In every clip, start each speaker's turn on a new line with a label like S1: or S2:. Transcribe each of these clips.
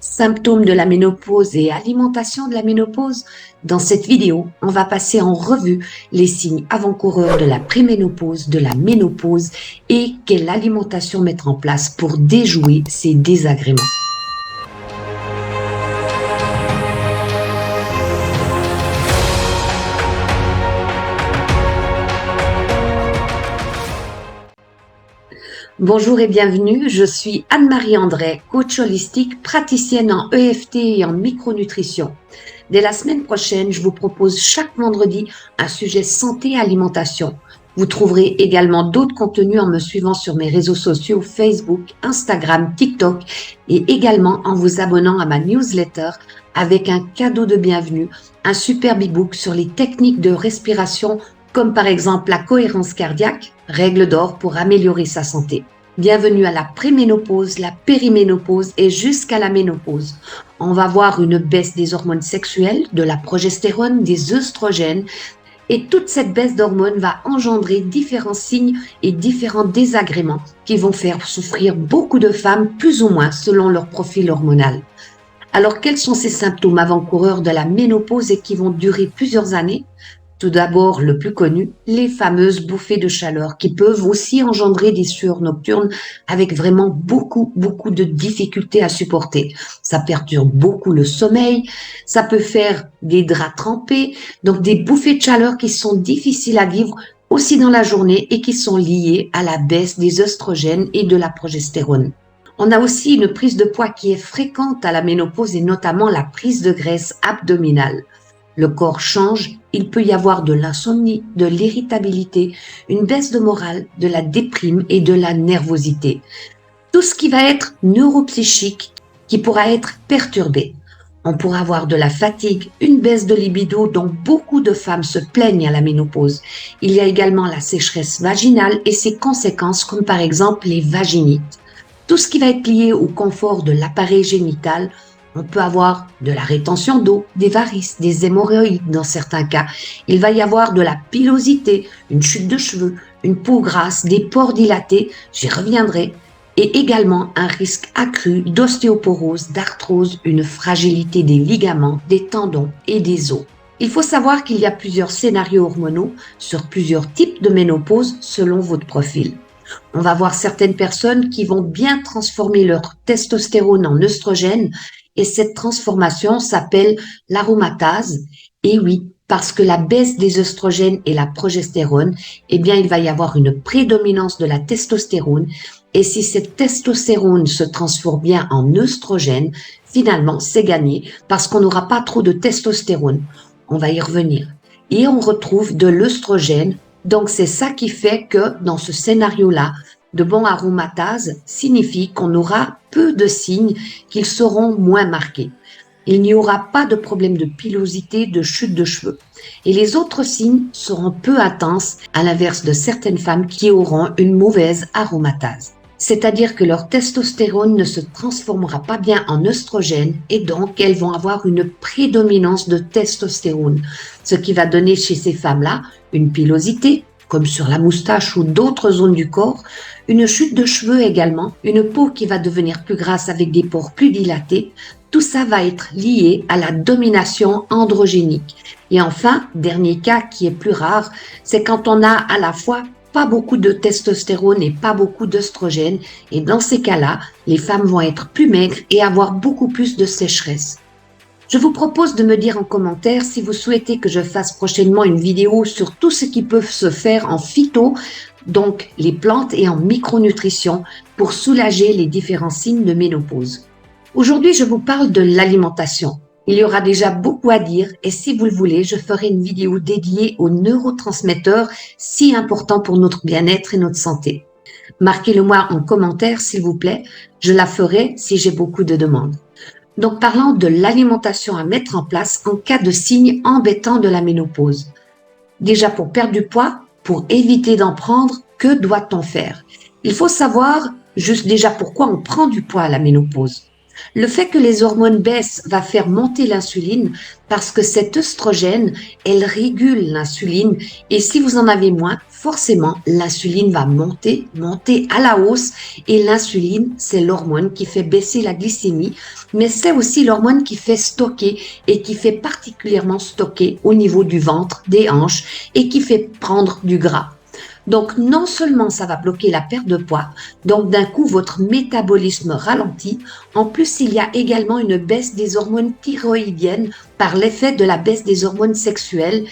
S1: Symptômes de la ménopause et alimentation de la ménopause. Dans cette vidéo, on va passer en revue les signes avant-coureurs de la préménopause, de la ménopause et quelle alimentation mettre en place pour déjouer ces désagréments. Bonjour et bienvenue, je suis Anne-Marie André, coach holistique, praticienne en EFT et en micronutrition. Dès la semaine prochaine, je vous propose chaque vendredi un sujet santé et alimentation. Vous trouverez également d'autres contenus en me suivant sur mes réseaux sociaux Facebook, Instagram, TikTok et également en vous abonnant à ma newsletter avec un cadeau de bienvenue, un superbe e-book sur les techniques de respiration comme par exemple la cohérence cardiaque, règle d'or pour améliorer sa santé. Bienvenue à la préménopause, la périménopause et jusqu'à la ménopause. On va voir une baisse des hormones sexuelles, de la progestérone, des œstrogènes, et toute cette baisse d'hormones va engendrer différents signes et différents désagréments qui vont faire souffrir beaucoup de femmes, plus ou moins selon leur profil hormonal. Alors, quels sont ces symptômes avant-coureurs de la ménopause et qui vont durer plusieurs années ? Tout d'abord, le plus connu, les fameuses bouffées de chaleur qui peuvent aussi engendrer des sueurs nocturnes avec vraiment beaucoup de difficultés à supporter. Ça perturbe beaucoup le sommeil, ça peut faire des draps trempés, donc des bouffées de chaleur qui sont difficiles à vivre aussi dans la journée et qui sont liées à la baisse des œstrogènes et de la progestérone. On a aussi une prise de poids qui est fréquente à la ménopause et notamment la prise de graisse abdominale. Le corps change, il peut y avoir de l'insomnie, de l'irritabilité, une baisse de morale, de la déprime et de la nervosité. Tout ce qui va être neuropsychique qui pourra être perturbé. On pourra avoir de la fatigue, une baisse de libido dont beaucoup de femmes se plaignent à la ménopause. Il y a également la sécheresse vaginale et ses conséquences comme par exemple les vaginites. Tout ce qui va être lié au confort de l'appareil génital. On peut avoir de la rétention d'eau, des varices, des hémorroïdes dans certains cas. Il va y avoir de la pilosité, une chute de cheveux, une peau grasse, des pores dilatés, j'y reviendrai, et également un risque accru d'ostéoporose, d'arthrose, une fragilité des ligaments, des tendons et des os. Il faut savoir qu'il y a plusieurs scénarios hormonaux sur plusieurs types de ménopause selon votre profil. On va voir certaines personnes qui vont bien transformer leur testostérone en œstrogène et cette transformation s'appelle l'aromatase. Et oui, parce que la baisse des œstrogènes et la progestérone, eh bien, il va y avoir une prédominance de la testostérone. Et si cette testostérone se transforme bien en œstrogène, finalement, c'est gagné parce qu'on n'aura pas trop de testostérone. On va y revenir. Et on retrouve de l'œstrogène. Donc, c'est ça qui fait que dans ce scénario-là, de bon aromatase signifie qu'on aura peu de signes qu'ils seront moins marqués. Il n'y aura pas de problème de pilosité, de chute de cheveux. Et les autres signes seront peu intenses, à l'inverse de certaines femmes qui auront une mauvaise aromatase. C'est-à-dire que leur testostérone ne se transformera pas bien en œstrogène et donc elles vont avoir une prédominance de testostérone, ce qui va donner chez ces femmes-là une pilosité, comme sur la moustache ou d'autres zones du corps, une chute de cheveux également, une peau qui va devenir plus grasse avec des pores plus dilatés. Tout ça va être lié à la domination androgénique. Et enfin, dernier cas qui est plus rare, c'est quand on a à la fois pas beaucoup de testostérone et pas beaucoup d'œstrogène. Et dans ces cas-là, les femmes vont être plus maigres et avoir beaucoup plus de sécheresse. Je vous propose de me dire en commentaire si vous souhaitez que je fasse prochainement une vidéo sur tout ce qui peut se faire en phyto, donc les plantes et en micronutrition pour soulager les différents signes de ménopause. Aujourd'hui, je vous parle de l'alimentation. Il y aura déjà beaucoup à dire et si vous le voulez, je ferai une vidéo dédiée aux neurotransmetteurs si importants pour notre bien-être et notre santé. Marquez-le-moi en commentaire s'il vous plaît, je la ferai si j'ai beaucoup de demandes. Donc, parlant de l'alimentation à mettre en place en cas de signes embêtants de la ménopause. Déjà, pour perdre du poids, pour éviter d'en prendre, que doit-on faire ? Il faut savoir juste déjà pourquoi on prend du poids à la ménopause. Le fait que les hormones baissent va faire monter l'insuline parce que cet œstrogène, elle régule l'insuline et si vous en avez moins, forcément, l'insuline va monter à la hausse et l'insuline, c'est l'hormone qui fait baisser la glycémie, mais c'est aussi l'hormone qui fait stocker et qui fait particulièrement stocker au niveau du ventre, des hanches et qui fait prendre du gras. Donc, non seulement ça va bloquer la perte de poids, donc d'un coup, votre métabolisme ralentit. En plus, il y a également une baisse des hormones thyroïdiennes par l'effet de la baisse des hormones sexuelles.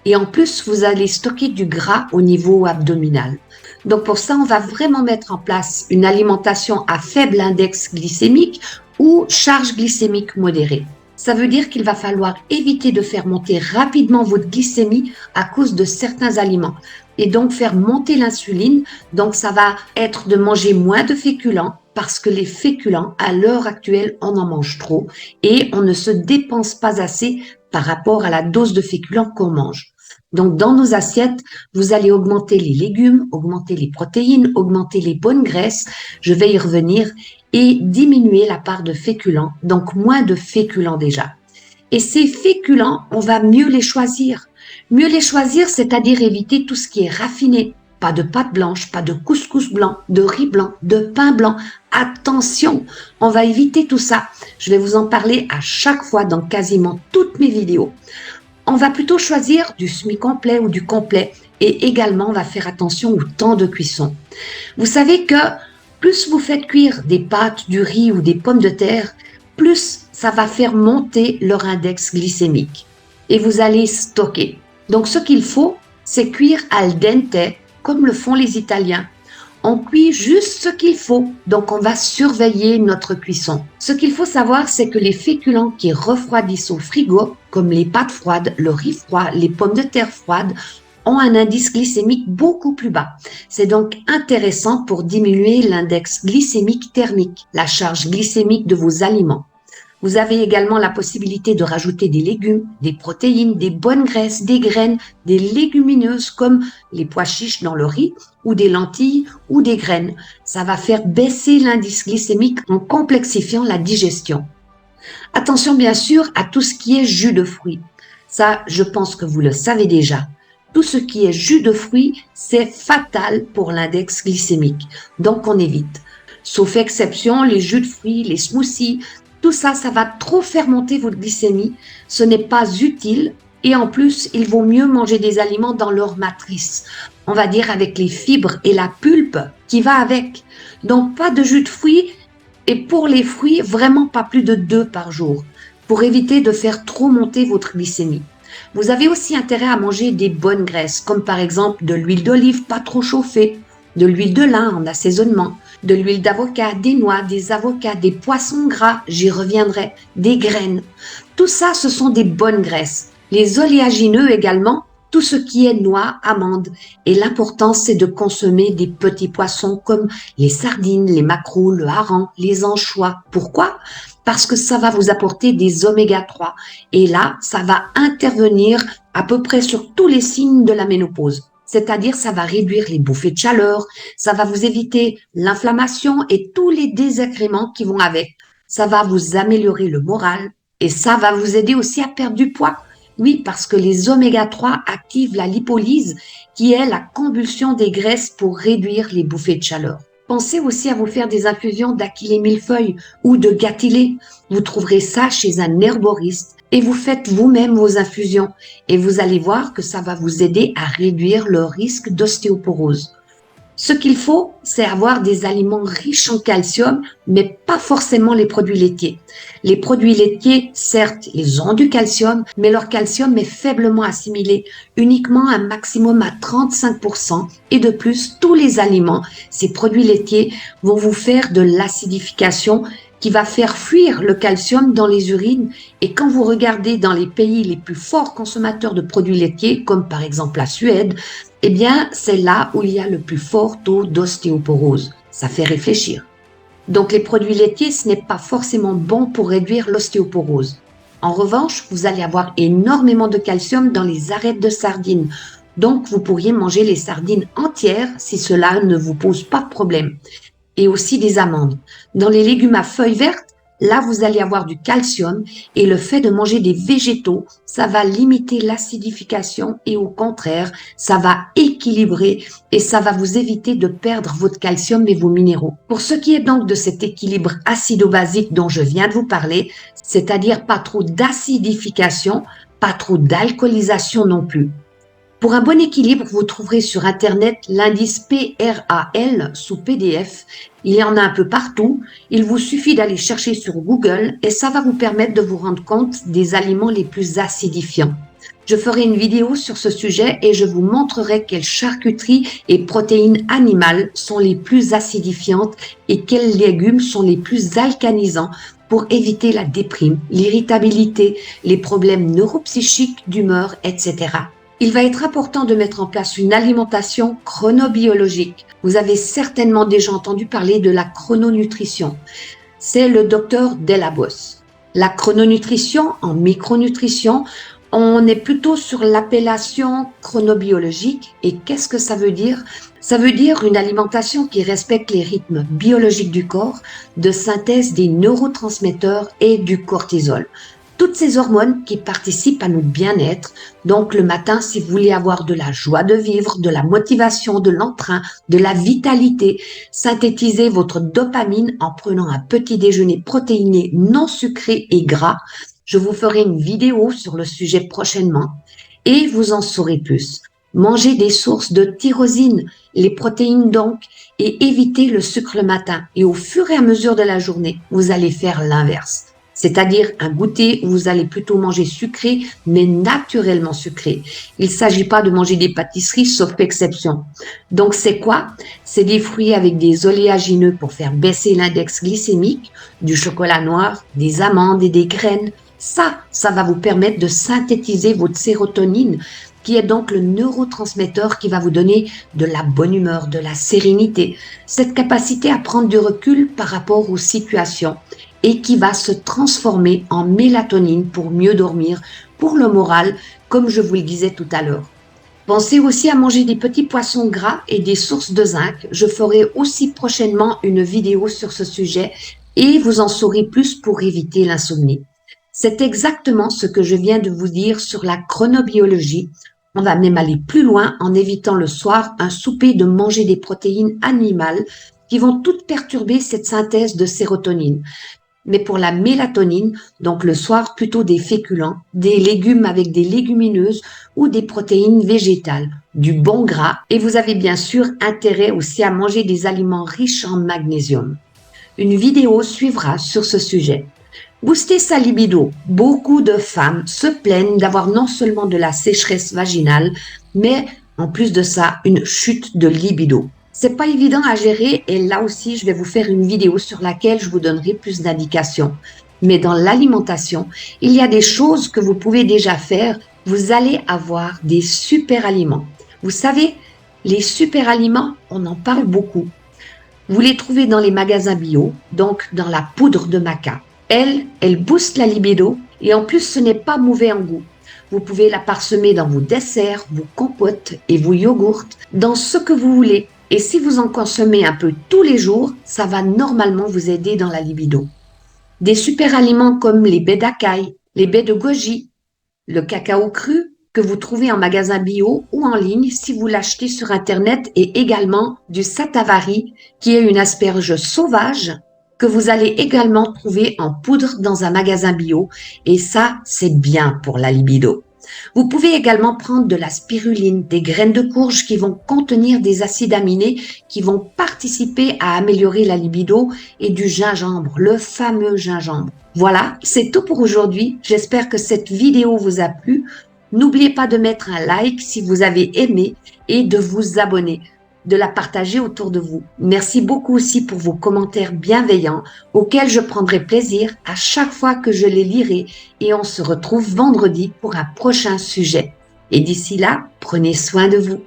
S1: Et en plus, vous allez stocker du gras au niveau abdominal. Donc, pour ça, on va vraiment mettre en place une alimentation à faible index glycémique ou charge glycémique modérée. Ça veut dire qu'il va falloir éviter de faire monter rapidement votre glycémie à cause de certains aliments et donc faire monter l'insuline. Donc, ça va être de manger moins de féculents parce que les féculents, à l'heure actuelle, on en mange trop et on ne se dépense pas assez par rapport à la dose de féculents qu'on mange. Donc, dans nos assiettes, vous allez augmenter les légumes, augmenter les protéines, augmenter les bonnes graisses. Je vais y revenir et diminuer la part de féculents, donc moins de féculents déjà. Et ces féculents, on va mieux les choisir. Mieux les choisir, c'est-à-dire éviter tout ce qui est raffiné. Pas de pâte blanche, pas de couscous blanc, de riz blanc, de pain blanc. Attention, on va éviter tout ça. Je vais vous en parler à chaque fois dans quasiment toutes mes vidéos. On va plutôt choisir du semi-complet ou du complet et également on va faire attention au temps de cuisson. Vous savez que plus vous faites cuire des pâtes, du riz ou des pommes de terre, plus ça va faire monter leur index glycémique et vous allez stocker. Donc ce qu'il faut, c'est cuire al dente comme le font les Italiens. On cuit juste ce qu'il faut, donc on va surveiller notre cuisson. Ce qu'il faut savoir, c'est que les féculents qui refroidissent au frigo, comme les pâtes froides, le riz froid, les pommes de terre froides, ont un indice glycémique beaucoup plus bas. C'est donc intéressant pour diminuer l'index glycémique thermique, la charge glycémique de vos aliments. Vous avez également la possibilité de rajouter des légumes, des protéines, des bonnes graisses, des graines, des légumineuses comme les pois chiches dans le riz ou des lentilles ou des graines. Ça va faire baisser l'indice glycémique en complexifiant la digestion. Attention bien sûr à tout ce qui est jus de fruits. Ça, je pense que vous le savez déjà. Tout ce qui est jus de fruits, c'est fatal pour l'index glycémique. Donc on évite. Sauf exception, les jus de fruits, les smoothies, tout ça, ça va trop faire monter votre glycémie. Ce n'est pas utile. Et en plus, il vaut mieux manger des aliments dans leur matrice. On va dire avec les fibres et la pulpe qui va avec. Donc, pas de jus de fruits. Et pour les fruits, vraiment pas plus de 2 par jour. Pour éviter de faire trop monter votre glycémie. Vous avez aussi intérêt à manger des bonnes graisses, comme par exemple de l'huile d'olive pas trop chauffée, de l'huile de lin en assaisonnement, de l'huile d'avocat, des noix, des avocats, des poissons gras, j'y reviendrai, des graines. Tout ça, ce sont des bonnes graisses. Les oléagineux également, tout ce qui est noix, amandes. Et l'important, c'est de consommer des petits poissons comme les sardines, les maquereaux, le hareng, les anchois. Pourquoi? Parce que ça va vous apporter des oméga 3. Et là, ça va intervenir à peu près sur tous les signes de la ménopause. C'est-à-dire, ça va réduire les bouffées de chaleur, ça va vous éviter l'inflammation et tous les désagréments qui vont avec. Ça va vous améliorer le moral et ça va vous aider aussi à perdre du poids. Oui, parce que les oméga 3 activent la lipolyse, qui est la combustion des graisses pour réduire les bouffées de chaleur. Pensez aussi à vous faire des infusions d'achillée millefeuille ou de gâtillet. Vous trouverez ça chez un herboriste et vous faites vous-même vos infusions et vous allez voir que ça va vous aider à réduire le risque d'ostéoporose. Ce qu'il faut, c'est avoir des aliments riches en calcium, mais pas forcément les produits laitiers. Les produits laitiers, certes, ils ont du calcium, mais leur calcium est faiblement assimilé, uniquement un maximum à 35%. Et de plus, tous les aliments, ces produits laitiers, vont vous faire de l'acidification qui va faire fuir le calcium dans les urines. Et quand vous regardez dans les pays les plus forts consommateurs de produits laitiers, comme par exemple la Suède, eh bien, c'est là où il y a le plus fort taux d'ostéoporose. Ça fait réfléchir. Donc, les produits laitiers, ce n'est pas forcément bon pour réduire l'ostéoporose. En revanche, vous allez avoir énormément de calcium dans les arêtes de sardines. Donc, vous pourriez manger les sardines entières si cela ne vous pose pas de problème. Et aussi des amandes. Dans les légumes à feuilles vertes, Là, vous allez avoir du calcium et le fait de manger des végétaux, ça va limiter l'acidification et au contraire, ça va équilibrer et ça va vous éviter de perdre votre calcium et vos minéraux. Pour ce qui est donc de cet équilibre acido-basique dont je viens de vous parler, c'est-à-dire pas trop d'acidification, pas trop d'alcoolisation non plus. Pour un bon équilibre, vous trouverez sur Internet l'indice PRAL sous PDF. Il y en a un peu partout. Il vous suffit d'aller chercher sur Google et ça va vous permettre de vous rendre compte des aliments les plus acidifiants. Je ferai une vidéo sur ce sujet et je vous montrerai quelles charcuteries et protéines animales sont les plus acidifiantes et quels légumes sont les plus alcanisants pour éviter la déprime, l'irritabilité, les problèmes neuropsychiques, d'humeur, etc. Il va être important de mettre en place une alimentation chronobiologique. Vous avez certainement déjà entendu parler de la chrononutrition. C'est le docteur Delabos. La chrononutrition, en micronutrition, on est plutôt sur l'appellation chronobiologique. Et qu'est-ce que ça veut dire? Ça veut dire une alimentation qui respecte les rythmes biologiques du corps, de synthèse des neurotransmetteurs et du cortisol. Toutes ces hormones qui participent à notre bien-être. Donc le matin, si vous voulez avoir de la joie de vivre, de la motivation, de l'entrain, de la vitalité, synthétisez votre dopamine en prenant un petit déjeuner protéiné non sucré et gras. Je vous ferai une vidéo sur le sujet prochainement et vous en saurez plus. Mangez des sources de tyrosine, les protéines donc, et évitez le sucre le matin. Et au fur et à mesure de la journée, vous allez faire l'inverse. C'est-à-dire un goûter où vous allez plutôt manger sucré, mais naturellement sucré. Il ne s'agit pas de manger des pâtisseries, sauf exception. Donc c'est quoi? C'est des fruits avec des oléagineux pour faire baisser l'index glycémique, du chocolat noir, des amandes et des graines. Ça va vous permettre de synthétiser votre sérotonine, qui est donc le neurotransmetteur qui va vous donner de la bonne humeur, de la sérénité, cette capacité à prendre du recul par rapport aux situations et qui va se transformer en mélatonine pour mieux dormir, pour le moral, comme je vous le disais tout à l'heure. Pensez aussi à manger des petits poissons gras et des sources de zinc. Je ferai aussi prochainement une vidéo sur ce sujet et vous en saurez plus pour éviter l'insomnie. C'est exactement ce que je viens de vous dire sur la chronobiologie. On va même aller plus loin en évitant le soir un souper de manger des protéines animales qui vont toutes perturber cette synthèse de sérotonine. Mais pour la mélatonine, donc le soir plutôt des féculents, des légumes avec des légumineuses ou des protéines végétales, du bon gras et vous avez bien sûr intérêt aussi à manger des aliments riches en magnésium. Une vidéo suivra sur ce sujet. Booster sa libido. Beaucoup de femmes se plaignent d'avoir non seulement de la sécheresse vaginale, mais en plus de ça, une chute de libido. C'est pas évident à gérer et là aussi, je vais vous faire une vidéo sur laquelle je vous donnerai plus d'indications. Mais dans l'alimentation, il y a des choses que vous pouvez déjà faire. Vous allez avoir des super aliments. Vous savez, les super aliments, on en parle beaucoup. Vous les trouvez dans les magasins bio, donc dans la poudre de maca. Elle booste la libido et en plus, ce n'est pas mauvais en goût. Vous pouvez la parsemer dans vos desserts, vos compotes et vos yogourts, dans ce que vous voulez. Et si vous en consommez un peu tous les jours, ça va normalement vous aider dans la libido. Des super aliments comme les baies d'acaille, les baies de goji, le cacao cru que vous trouvez en magasin bio ou en ligne si vous l'achetez sur Internet et également du satavari qui est une asperge sauvage que vous allez également trouver en poudre dans un magasin bio et ça, c'est bien pour la libido. Vous pouvez également prendre de la spiruline, des graines de courge qui vont contenir des acides aminés qui vont participer à améliorer la libido et du gingembre, le fameux gingembre. Voilà, c'est tout pour aujourd'hui. J'espère que cette vidéo vous a plu. N'oubliez pas de mettre un like si vous avez aimé et de vous abonner, de la partager autour de vous. Merci beaucoup aussi pour vos commentaires bienveillants auxquels je prendrai plaisir à chaque fois que je les lirai et on se retrouve vendredi pour un prochain sujet. Et d'ici là, prenez soin de vous.